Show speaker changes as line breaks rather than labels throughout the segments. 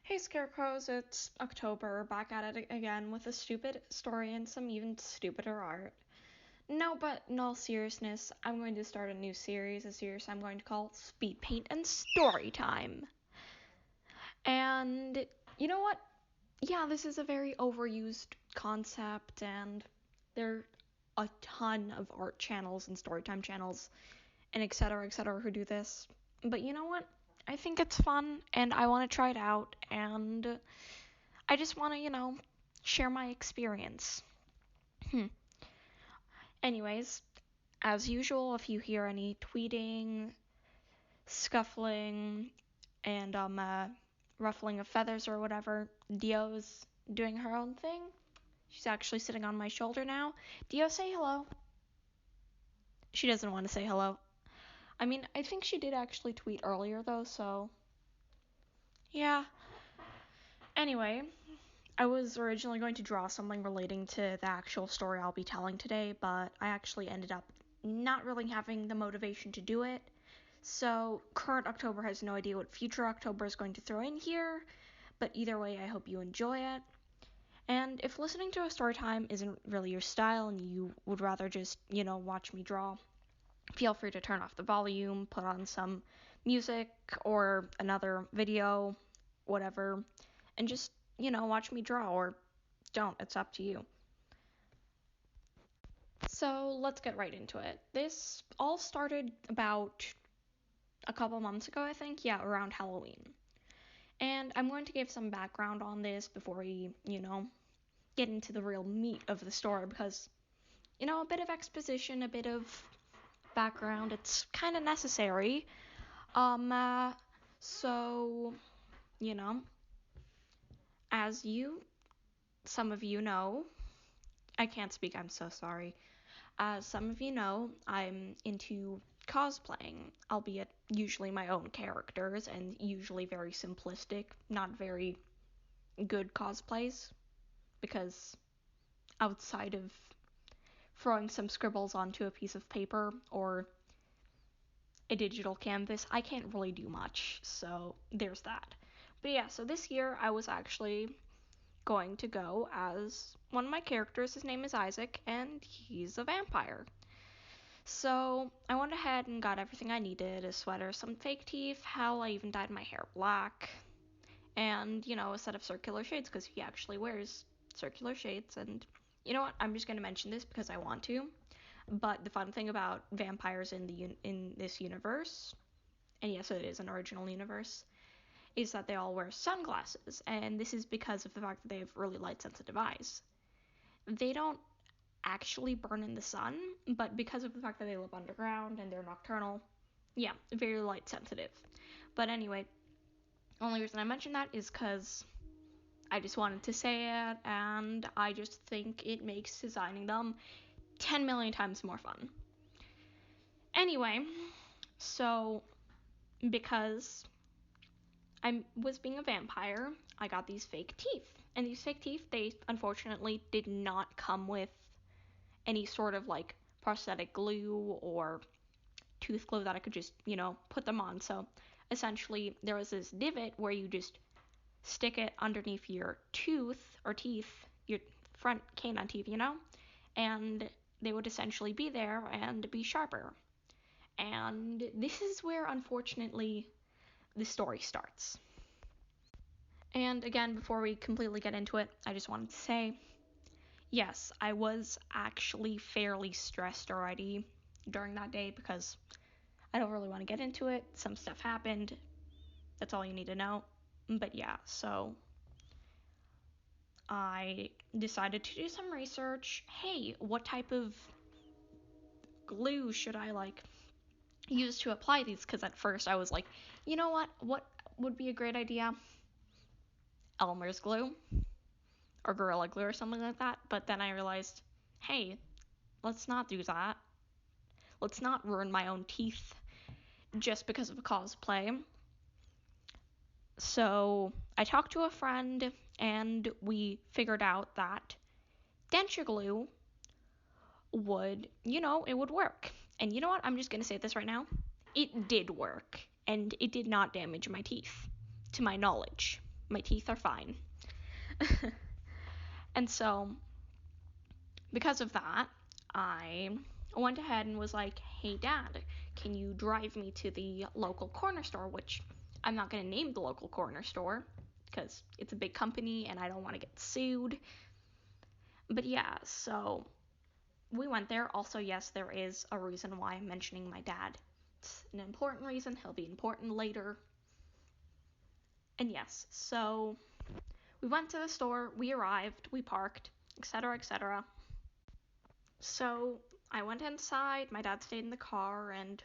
Hey Scarecrows, it's October, back at it again with a stupid story and some even stupider art. No, but in all seriousness, I'm going to start a new series, a series I'm going to call Speed Paint and Story Time. And you know what? Yeah, this is a very overused concept, and there are a ton of art channels and storytime channels and etc. who do this. But you know what? I think it's fun, and I want to try it out, and I just want to, share my experience. Anyways, as usual, if you hear any tweeting, scuffling, and ruffling of feathers or whatever, Dio's doing her own thing. She's actually sitting on my shoulder now. Dio, say hello. She doesn't want to say hello. I mean, I think she did actually tweet earlier, though, so yeah. Anyway, I was originally going to draw something relating to the actual story I'll be telling today, but I actually ended up not really having the motivation to do it. So current October has no idea what future October is going to throw in here, but either way, I hope you enjoy it. And if listening to a story time isn't really your style and you would rather just, watch me draw, feel free to turn off the volume, put on some music or another video, whatever, and just, watch me draw, or don't. It's up to you. So let's get right into it. This all started about a couple months ago, I think. Yeah, around Halloween. And I'm going to give some background on this before we, get into the real meat of the story, because, a bit of exposition, a bit of background, it's kind of necessary. So, as some of you know, I can't speak, I'm so sorry. As some of you know, I'm into cosplaying, albeit usually my own characters, and usually very simplistic, not very good cosplays, because outside of throwing some scribbles onto a piece of paper or a digital canvas, I can't really do much, so there's that. But yeah, so this year I was actually going to go as one of my characters. His name is Isaac, and he's a vampire. So I went ahead and got everything I needed: a sweater, some fake teeth, hell, I even dyed my hair black, and, a set of circular shades, because he actually wears circular shades. And you know what, I'm just going to mention this because I want to, but the fun thing about vampires in this universe, and yes, it is an original universe, is that they all wear sunglasses, and this is because of the fact that they have really light-sensitive eyes. They don't actually burn in the sun, but because of the fact that they live underground and they're nocturnal, yeah, very light-sensitive. But anyway, only reason I mention that is because I just wanted to say it, and I just think it makes designing them 10 million times more fun. Anyway, so because I was being a vampire, I got these fake teeth. And these fake teeth, they unfortunately did not come with any sort of prosthetic glue or tooth glue that I could just, put them on. So essentially, there was this divot where you just stick it underneath your tooth or teeth, your front canine teeth, and they would essentially be there and be sharper. And this is where, unfortunately, the story starts. And again, before we completely get into it, I just wanted to say, yes, I was actually fairly stressed already during that day, because I don't really want to get into it. Some stuff happened. That's all you need to know. But yeah, so I decided to do some research. Hey, what type of glue should I use to apply these? Because at first I was like, you know what would be a great idea? Elmer's glue or Gorilla Glue or something like that. But then I realized, hey, let's not do that. Let's not ruin my own teeth just because of a cosplay. So I talked to a friend, and we figured out that denture glue would, it would work. And you know what? I'm just going to say this right now. It did work, and it did not damage my teeth, to my knowledge. My teeth are fine. And so, because of that, I went ahead and was like, hey, Dad, can you drive me to the local corner store? Which I'm not going to name the local corner store because it's a big company and I don't want to get sued. But yeah, so we went there. Also, yes, there is a reason why I'm mentioning my dad. It's an important reason. He'll be important later. And yes, so we went to the store, we arrived, we parked, etc., etc. So I went inside, my dad stayed in the car, and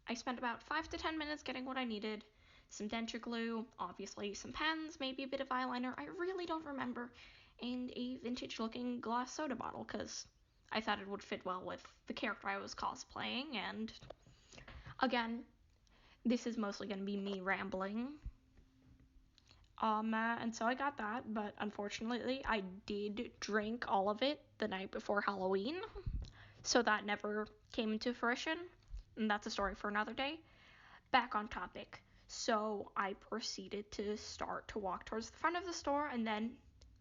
I spent about 5 to 10 minutes getting what I needed. Some denture glue, obviously some pens, maybe a bit of eyeliner, I really don't remember, and a vintage looking glass soda bottle, because I thought it would fit well with the character I was cosplaying, and again, this is mostly going to be me rambling. And so I got that, but unfortunately, I did drink all of it the night before Halloween, so that never came into fruition, and that's a story for another day. Back on topic. So I proceeded to start to walk towards the front of the store, and then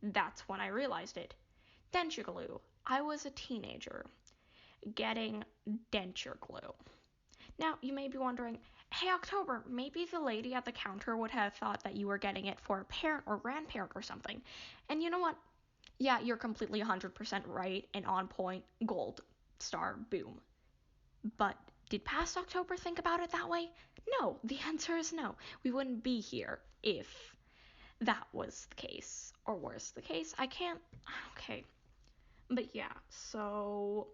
that's when I realized it. Denture glue. I was a teenager getting denture glue. Now, you may be wondering, hey, October, maybe the lady at the counter would have thought that you were getting it for a parent or grandparent or something. And you know what? Yeah, you're completely 100% right and on point. Gold star, boom. But did past October think about it that way? No, the answer is no. We wouldn't be here if that was the case. Or worse, the case. I can't. Okay. But yeah, so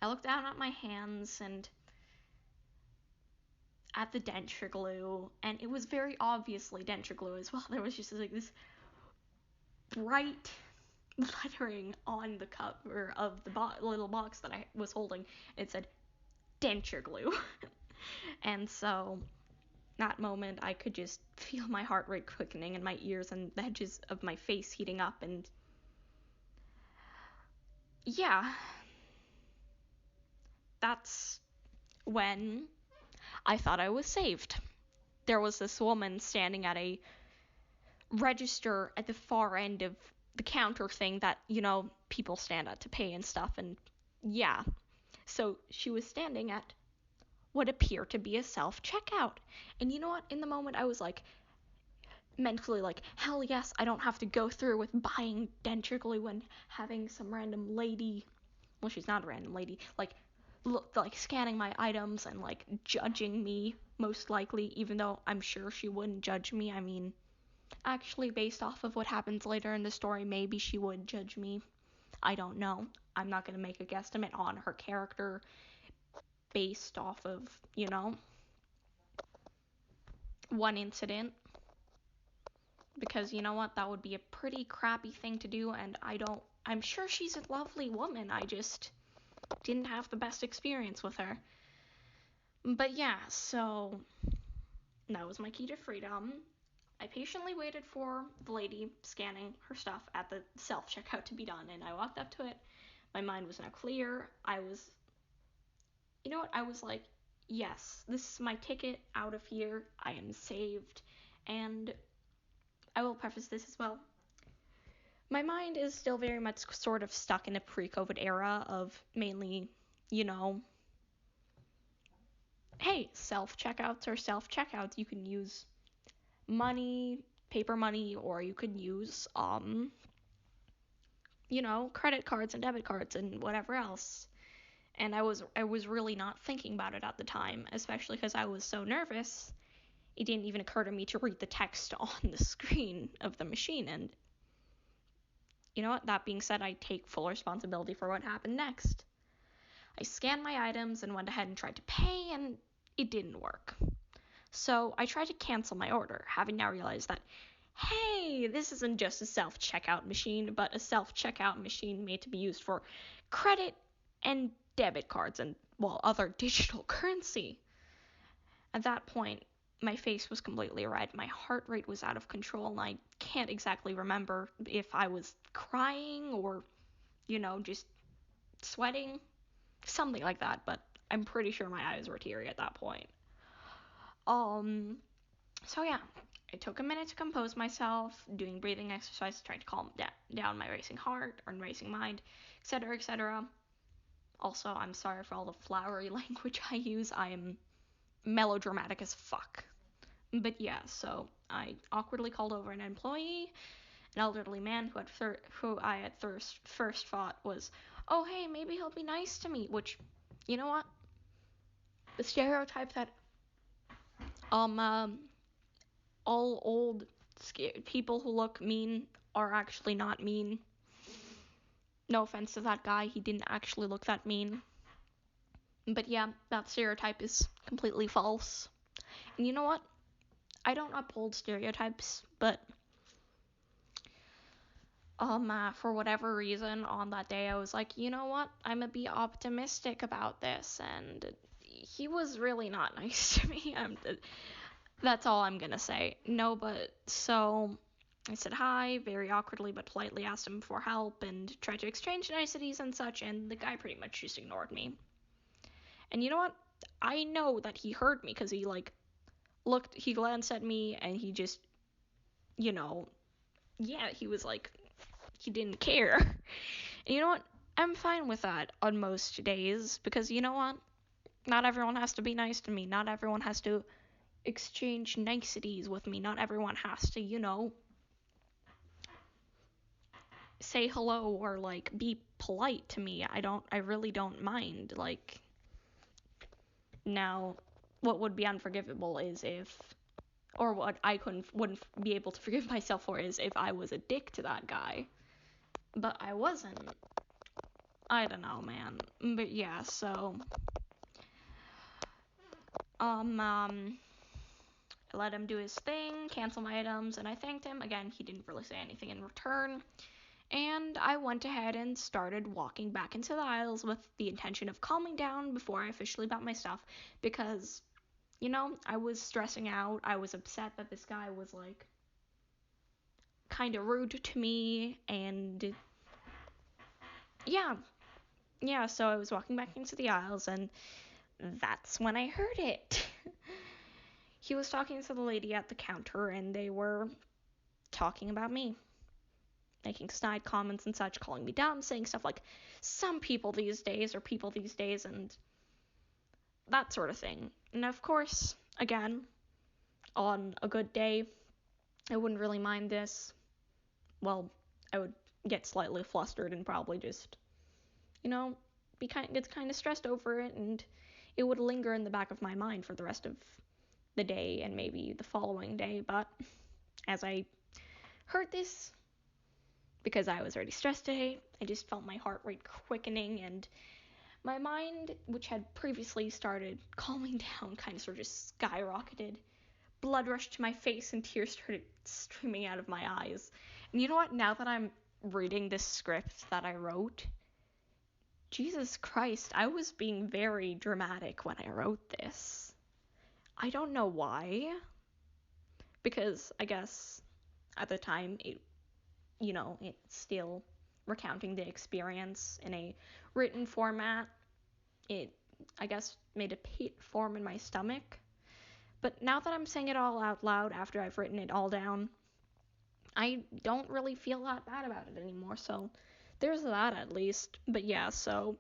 I looked down at my hands and at the denture glue, and it was very obviously denture glue as well. There was just like this bright lettering on the cover of the little box that I was holding. It said denture glue. And so that moment I could just feel my heart rate quickening and my ears and the edges of my face heating up, and yeah, that's when I thought I was saved. There was this woman standing at a register at the far end of the counter thing that, people stand at to pay and stuff, and yeah. So she was standing at what appeared to be a self-checkout. And you know what? In the moment, I was like, mentally like, hell yes, I don't have to go through with buying denture glue and having some random lady, well, she's not a random lady, like, like scanning my items and like judging me, most likely, even though I'm sure she wouldn't judge me. I mean, actually, based off of what happens later in the story, maybe she would judge me. I don't know. I'm not going to make a guesstimate on her character based off of, one incident, because you know what, that would be a pretty crappy thing to do, and I'm sure she's a lovely woman, I just didn't have the best experience with her. But yeah, so that was my key to freedom. I patiently waited for the lady scanning her stuff at the self-checkout to be done, and I walked up to it. My mind was now clear. I was like, yes, this is my ticket out of here. I am saved. And I will preface this as well. My mind is still very much sort of stuck in a pre-COVID era of mainly, hey, self-checkouts are self-checkouts. You can use money, paper money, or you could use, credit cards and debit cards and whatever else. And I was really not thinking about it at the time, especially because I was so nervous. It didn't even occur to me to read the text on the screen of the machine. And you know what? That being said, I take full responsibility for what happened next. I scanned my items and went ahead and tried to pay, and it didn't work. So I tried to cancel my order, having now realized that, hey, this isn't just a self-checkout machine, but a self-checkout machine made to be used for credit and debit cards and, well, other digital currency. At that point, my face was completely red, my heart rate was out of control, and I can't exactly remember if I was crying or, just sweating, something like that, but I'm pretty sure my eyes were teary at that point. So yeah, I took a minute to compose myself, doing breathing exercises, trying to calm down my racing heart or racing mind, etc., etc. Also, I'm sorry for all the flowery language I use. I am melodramatic as fuck. But yeah, so I awkwardly called over an employee, an elderly man who I at first thought was, oh hey, maybe he'll be nice to me. Which, you know what? The stereotype that all old people who look mean are actually not mean. No offense to that guy, he didn't actually look that mean. But yeah, that stereotype is completely false. And you know what? I don't uphold stereotypes, but for whatever reason on that day I was like, you know what? I'm gonna be optimistic about this, and he was really not nice to me. That's all I'm gonna say. No, but so I said hi, very awkwardly but politely asked him for help and tried to exchange niceties and such, and the guy pretty much just ignored me. And you know what? I know that he heard me because he he glanced at me and he just, he was like, he didn't care. And you know what? I'm fine with that on most days because you know what? Not everyone has to be nice to me. Not everyone has to exchange niceties with me. Not everyone has to, say hello or be polite to me. I really don't mind. Now, what would be unforgivable is or what I wouldn't be able to forgive myself for is if I was a dick to that guy. But I wasn't. I don't know, man. But yeah, so I let him do his thing, cancel my items, and I thanked him. Again, he didn't really say anything in return. And I went ahead and started walking back into the aisles with the intention of calming down before I officially bought my stuff because, I was stressing out. I was upset that this guy was kind of rude to me, and yeah, so I was walking back into the aisles, and that's when I heard it. He was talking to the lady at the counter, and they were talking about me, making snide comments and such, calling me dumb, saying stuff like some people these days, or people these days, and that sort of thing. And of course, again, on a good day, I wouldn't really mind this. Well, I would get slightly flustered and probably just, get kind of stressed over it, and it would linger in the back of my mind for the rest of the day and maybe the following day. But as I heard this, because I was already stressed today, I just felt my heart rate quickening, and my mind, which had previously started calming down, kind of sort of just skyrocketed. Blood rushed to my face and tears started streaming out of my eyes. And you know what? Now that I'm reading this script that I wrote, Jesus Christ, I was being very dramatic when I wrote this. I don't know why. Because I guess at the time, it's still recounting the experience in a written format. It, I guess, made a pit form in my stomach. But now that I'm saying it all out loud after I've written it all down, I don't really feel that bad about it anymore. So there's that at least. But yeah, so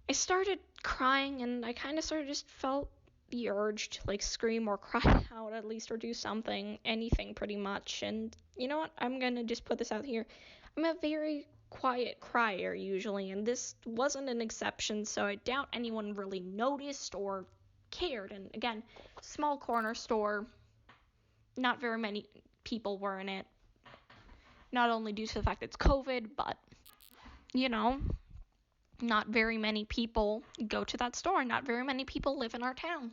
I started crying, and I kind of sort of just felt the urge to scream or cry out at least, or do something, anything pretty much. And you know what? I'm gonna just put this out here. I'm a very quiet crier usually, and this wasn't an exception, so I doubt anyone really noticed or cared. And again, small corner store, not very many people were in it, not only due to the fact it's COVID, but not very many people go to that store, not very many people live in our town.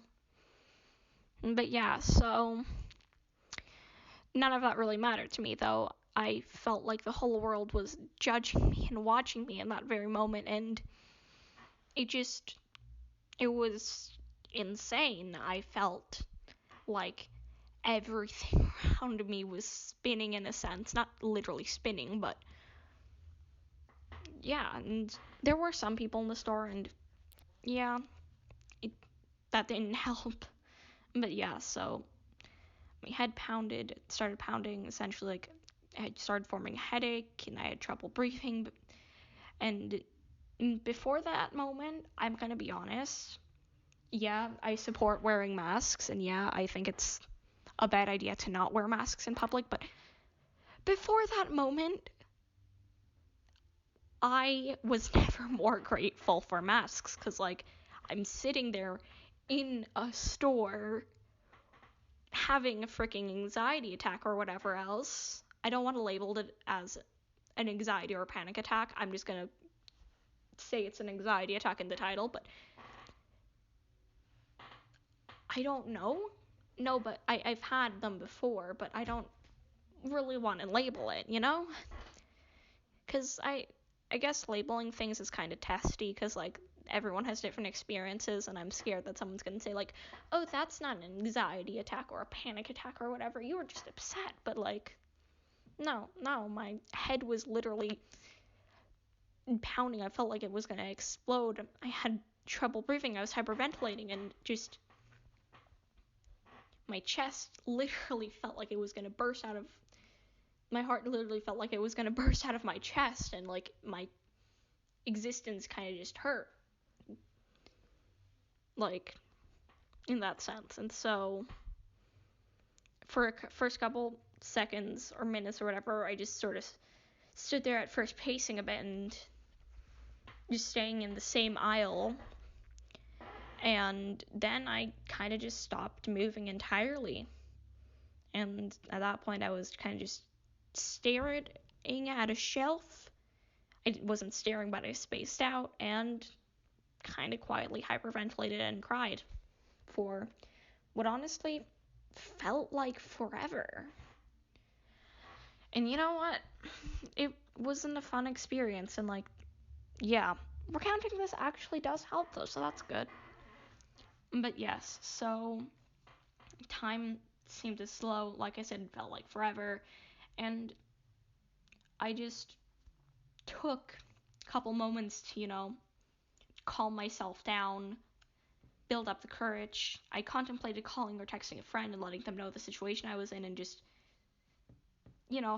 But yeah, so none of that really mattered to me, though. I felt like the whole world was judging me and watching me in that very moment, and it was insane. I felt like everything around me was spinning in a sense. Not literally spinning, but yeah, and there were some people in the store, and yeah, that didn't help. But yeah, so my head started pounding, essentially, like, I had started forming a headache, and I had trouble breathing, and before that moment, I'm gonna be honest, yeah, I support wearing masks, and yeah, I think it's a bad idea to not wear masks in public, but before that moment, I was never more grateful for masks, because, like, I'm sitting there in a store having a freaking anxiety attack or whatever else. I don't want to label it as an anxiety or a panic attack. I'm just gonna say it's an anxiety attack in the title, but I don't know. No, but I've had them before, but I don't really want to label it, you know? Because I guess labeling things is kind of testy, because, like, everyone has different experiences, and I'm scared that someone's going to say, like, oh, that's not an anxiety attack or a panic attack or whatever, you were just upset, but, like, no, my head was literally pounding. I felt like it was going to explode. I had trouble breathing. I was hyperventilating, and just my chest literally felt like it was going to burst out of my heart literally felt like it was going to burst out of my chest, and, like, my existence kind of just hurt, like, in that sense. And so for a first couple seconds or minutes or whatever, I just sort of stood there at first pacing a bit and just staying in the same aisle, and then I kind of just stopped moving entirely. And at that point, I was kind of just staring at a shelf. I wasn't staring, but I spaced out and kind of quietly hyperventilated and cried for what honestly felt like forever. And you know what? It wasn't a fun experience, and, like, yeah, recounting this actually does help, though, so that's good. But yes, so time seemed to slow. Like I said, it felt like forever, and I just took a couple moments to, calm myself down, build up the courage. I contemplated calling or texting a friend and letting them know the situation I was in, and just,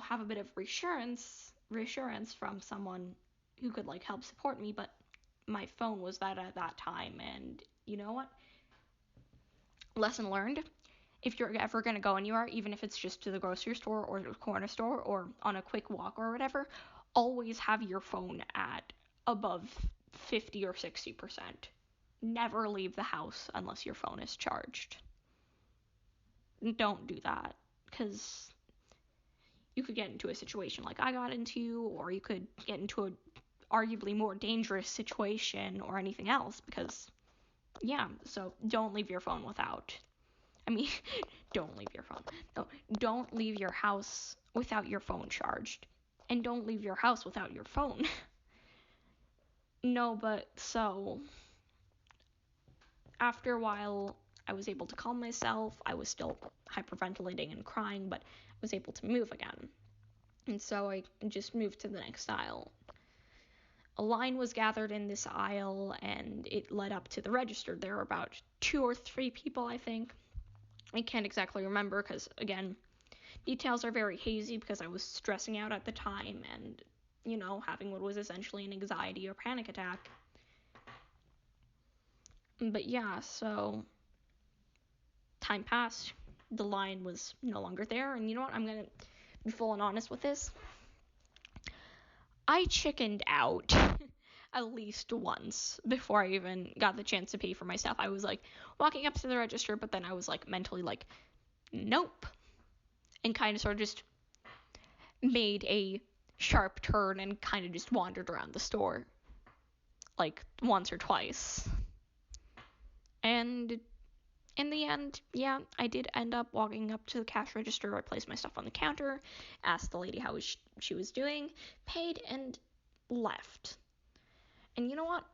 have a bit of reassurance from someone who could, like, help support me. But my phone was bad at that time, and you know what? Lesson learned. If you're ever going to go anywhere, even if it's just to the grocery store or the corner store or on a quick walk or whatever, always have your phone at above 50 or 60%. Never leave the house unless your phone is charged. Don't do that, because you could get into a situation like I got into, or you could get into a arguably more dangerous situation or anything else, because, yeah, so don't leave your phone without. Don't leave your phone. No, don't leave your house without your phone charged. And don't leave your house without your phone. No, but so after a while, I was able to calm myself. I was still hyperventilating and crying, but I was able to move again. And so I just moved to the next aisle. A line was gathered in this aisle, and it led up to the register. There were about 2 or 3 people, I think. I can't exactly remember, because, again, details are very hazy because I was stressing out at the time and, having what was essentially an anxiety or panic attack. But yeah, so time passed. The line was no longer there, and you know what? I'm going to be full and honest with this. I chickened out at least once before I even got the chance to pay for my stuff. I was, like, walking up to the register, but then I was, like, mentally like, nope. And kind of sort of just made a sharp turn and kind of just wandered around the store, like, once or twice. And in the end, yeah, I did end up walking up to the cash register. I placed my stuff on the counter, asked the lady how she was doing, paid, and left. And you know what?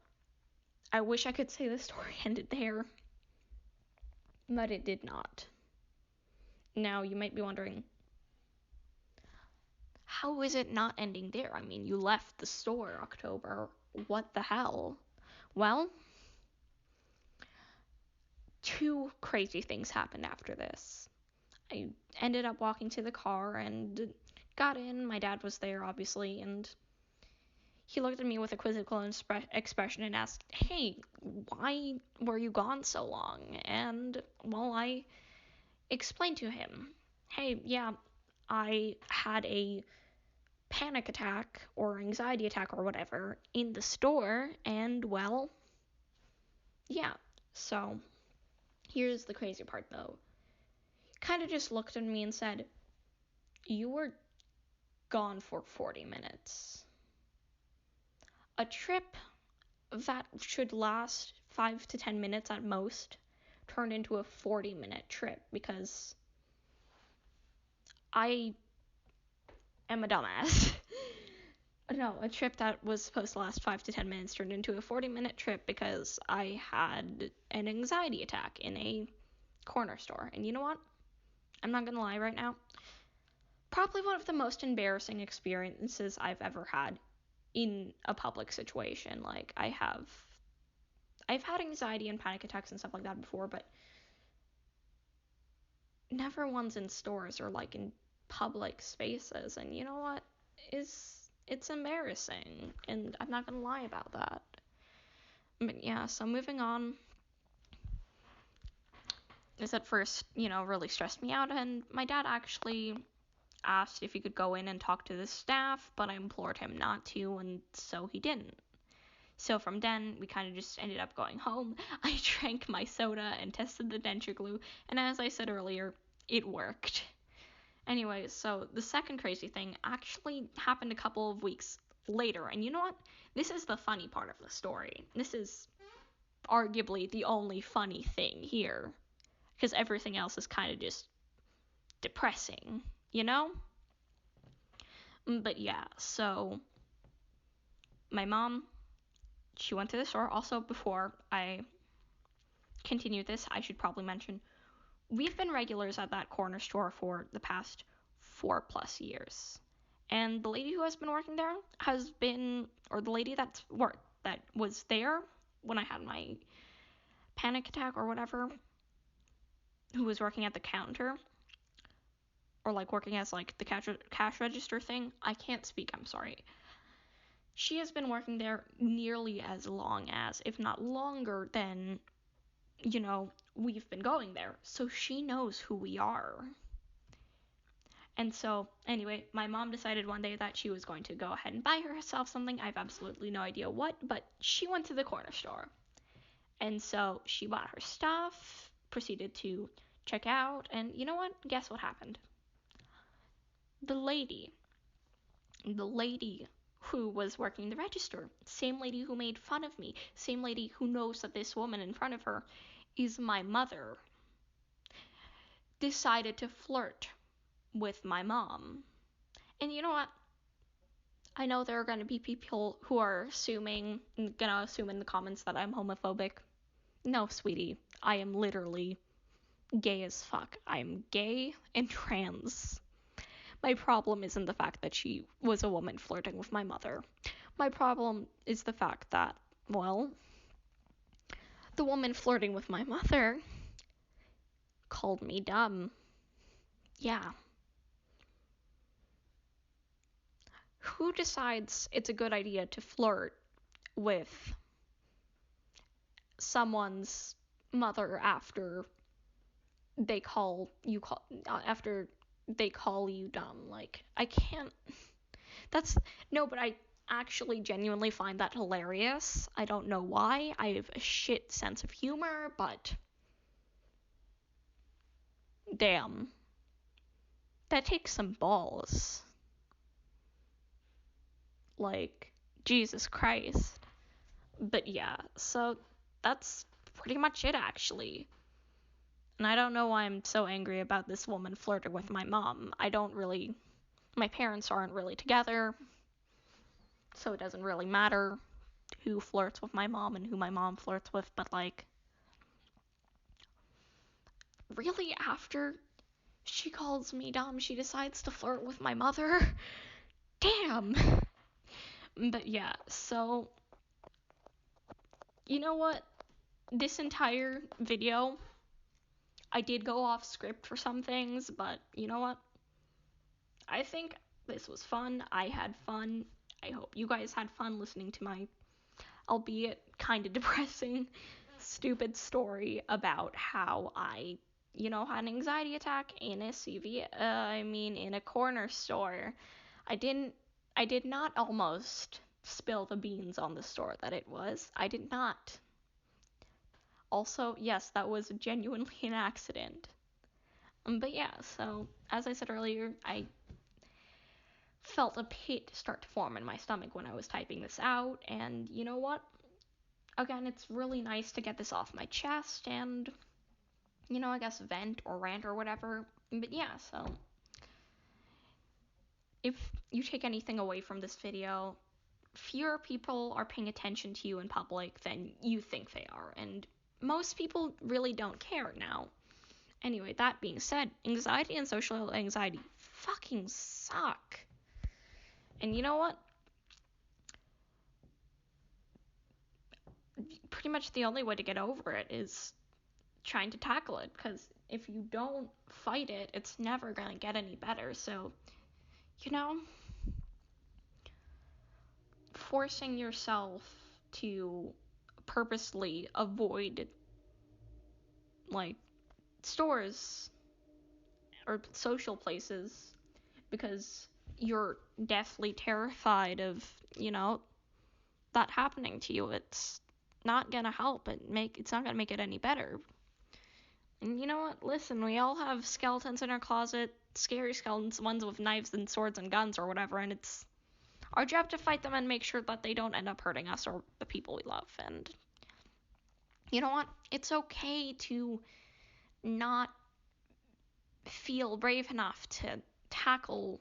I wish I could say the story ended there, but it did not. Now, you might be wondering, how is it not ending there? I mean, you left the store, October. What the hell? Well, 2 crazy things happened after this. I ended up walking to the car and got in. My dad was there, obviously, and he looked at me with a quizzical expression and asked, "Hey, why were you gone so long?" And, well, I explained to him, "Hey, yeah, I had a panic attack or anxiety attack or whatever in the store, and, well, yeah." So, here's the crazy part, though. Kind of just looked at me and said, "You were gone for 40 minutes. A trip that should last 5 to 10 minutes at most turned into a 40-minute trip because I am a dumbass." No, a trip that was supposed to last 5 to 10 minutes turned into a 40-minute trip because I had an anxiety attack in a corner store. And you know what? I'm not gonna lie right now. Probably one of the most embarrassing experiences I've ever had in a public situation. Like, I've had anxiety and panic attacks and stuff like that before, but never ones in stores or like in public spaces. And you know what? It's embarrassing, and I'm not gonna lie about that. But yeah, so moving on. This at first, really stressed me out, and my dad actually asked if he could go in and talk to the staff, but I implored him not to, and so he didn't. So from then, we kind of just ended up going home. I drank my soda and tested the denture glue, and as I said earlier, it worked. Anyway, so the second crazy thing actually happened a couple of weeks later, and you know what? This is the funny part of the story. This is arguably the only funny thing here, because everything else is kind of just depressing, you know? But yeah, so my mom, she went to the store. Also, before I continue this, I should probably mention we've been regulars at that corner store for the past 4+ years. And the lady who has been working there has been, or the lady that was there when I had my panic attack or whatever, who was working at the counter, or like working as like the cash register thing. I can't speak, I'm sorry. She has been working there nearly as long as, if not longer than, we've been going there. So she knows who we are. And so, anyway, my mom decided one day that she was going to go ahead and buy herself something. I have absolutely no idea what, but she went to the corner store. And so she bought her stuff, proceeded to check out, and you know what? Guess what happened? The lady who was working the register, same lady who made fun of me, same lady who knows that this woman in front of her is my mother, decided to flirt with my mom. And you know what? I know there are going to be people who are gonna assume in the comments that I'm homophobic. No, sweetie, I am literally gay as fuck. I'm gay and trans. My problem isn't the fact that she was a woman flirting with my mother. My problem is the fact that, well, the woman flirting with my mother called me dumb. Yeah. Who decides it's a good idea to flirt with someone's mother after they call you dumb? Like, I can't. But I actually genuinely find that hilarious. I don't know why. I have a shit sense of humor, but damn. That takes some balls. Like, Jesus Christ. But yeah, so that's pretty much it, actually. And I don't know why I'm so angry about this woman flirting with my mom. My parents aren't really together, so it doesn't really matter who flirts with my mom and who my mom flirts with, but like, really, after she calls me dumb, she decides to flirt with my mother? Damn! But yeah, so, you know what? This entire video, I did go off script for some things, but you know what? I think this was fun. I had fun. I hope you guys had fun listening to my, albeit kind of depressing, stupid story about how I, had an anxiety attack in a in a corner store. I did not almost spill the beans on the store that it was. I did not. Also, yes, that was genuinely an accident. But yeah, so as I said earlier, I felt a pit start to form in my stomach when I was typing this out, and you know what? Again, it's really nice to get this off my chest and, I guess vent or rant or whatever. But yeah, so if you take anything away from this video, fewer people are paying attention to you in public than you think they are, and most people really don't care now. Anyway, that being said, anxiety and social anxiety fucking suck. And you know what? Pretty much the only way to get over it is trying to tackle it, because if you don't fight it, it's never going to get any better. So, forcing yourself to purposely avoid like stores or social places because you're deathly terrified of, that happening to you, it's not gonna help it's not gonna make it any better. And you know what? Listen, we all have skeletons in our closet, scary skeletons, ones with knives and swords and guns or whatever, and it's our job to fight them and make sure that they don't end up hurting us or the people we love. And you know what? It's okay to not feel brave enough to tackle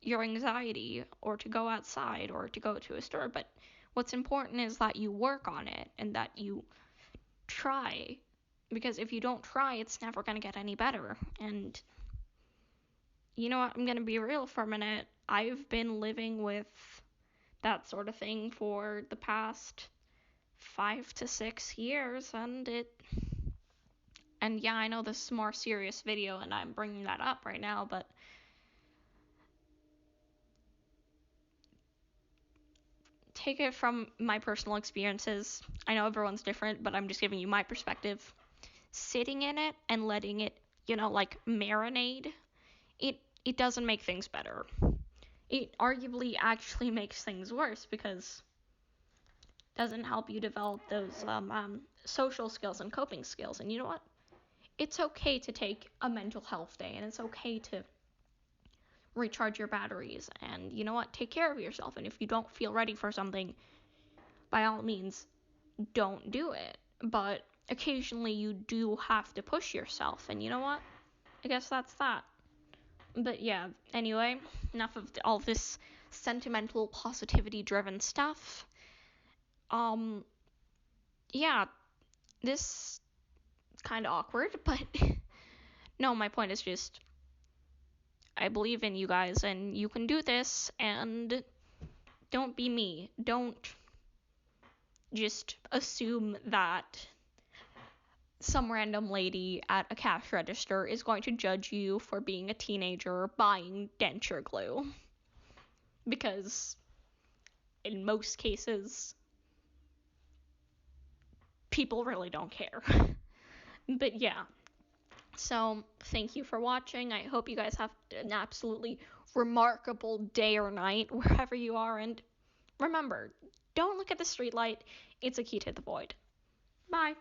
your anxiety or to go outside or to go to a store, but what's important is that you work on it and that you try, because if you don't try, it's never going to get any better. And you know what? I'm going to be real for a minute. I've been living with that sort of thing for the past 5 to 6 years, and yeah, I know this is a more serious video and I'm bringing that up right now, but take it from my personal experiences. I know everyone's different, but I'm just giving you my perspective. Sitting in it and letting it, marinate, it doesn't make things better. It arguably actually makes things worse because it doesn't help you develop those social skills and coping skills. And you know what? It's okay to take a mental health day, and it's okay to recharge your batteries, and you know what? Take care of yourself. And if you don't feel ready for something, by all means, don't do it. But occasionally you do have to push yourself, and you know what? I guess that's that. But yeah, anyway, enough of all this sentimental, positivity-driven stuff. Yeah, this is kind of awkward, but no, my point is just, I believe in you guys, and you can do this, and don't be me. Don't just assume that some random lady at a cash register is going to judge you for being a teenager buying denture glue. Because in most cases, people really don't care. But yeah. So, thank you for watching. I hope you guys have an absolutely remarkable day or night wherever you are. And remember, don't look at the streetlight. It's a key to the void. Bye.